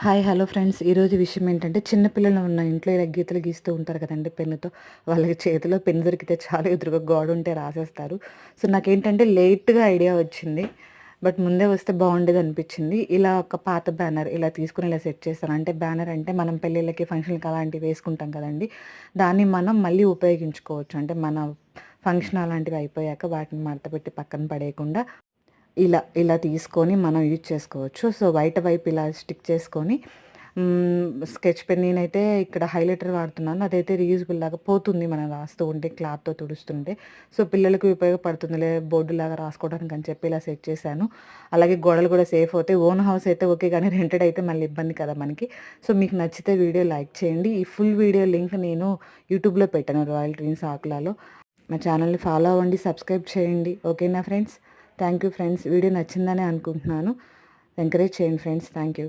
Hi hello friends. ఈరోజు విషయం ఏంటంటే చిన్న పిల్లలు ఉన్న ఇంట్లో ఇలా గీతలు గీస్తూ ఉంటారు కదండీ పెన్నుతో. వాళ్ళకి చేతిలో పెన్ను దొరికితే చాలు ఎదురుగా గోడ ఉంటే రాసేస్తారు. సో, నాకేంటంటే లేట్‌గా ఐడియా వచ్చింది. బట్ ముందే వస్తే బాగుండేదనిపించింది. ఇలా ఒక పాత బ్యానర్ ఇలా తీసుకొని ఇలా సెట్ చేశాను. అంటే బ్యానర్ అంటే మనం పెళ్ళిళ్ళకి, ఫంక్షన్‌లకి అలాంటివి వేసుకుంటాం కదండీ! దాన్ని మనం మళ్ళీ ఉపయోగించుకోవచ్చు. అంటే మన ఫంక్షన్ అలాంటివి అయిపోయాక వాటిని మడతపెట్టి పక్కన పడేయకుండా ఇలా తీసుకొని మనం యూజ్ చేసుకోవచ్చు. సో, బయట వైపు ఇలా స్టిక్ చేసుకొని స్కెచ్ పెన్ నేనైతే ఇక్కడ హైలైటర్ వాడుతున్నాను. అదైతే రీయూజబుల్ లాగా పోతుంది మనం రాస్తూ ఉంటే క్లాత్‌తో తుడుస్తుంటే. సో, పిల్లలకి ఉపయోగపడుతుందిలే బోర్డులాగా రాసుకోవడానికి అని చెప్పి ఇలా సెట్ చేశాను. అలాగే గోడలు కూడా సేఫ్ అవుతాయి. ఓన్ హౌస్ అయితే ఓకే గానీ రెంటెడ్ అయితే మళ్ళీ ఇబ్బంది కదా మనకి. సో, మీకు నచ్చితే వీడియో లైక్ చేయండి. ఈ ఫుల్ వీడియో లింక్ నేను యూట్యూబ్‌లో పెట్టాను. రాయల్ డ్రీమ్స్ ఆకులాలో. మా ఛానల్‌ని ఫాలో అవ్వండి. సబ్స్క్రైబ్ చేయండి. ఓకేనా friends? Thank you friends. Video నచ్చిందనే అనుకుంటున్నాను. ఎంకరేజ్ చేయండి ఫ్రెండ్స్. Thank you.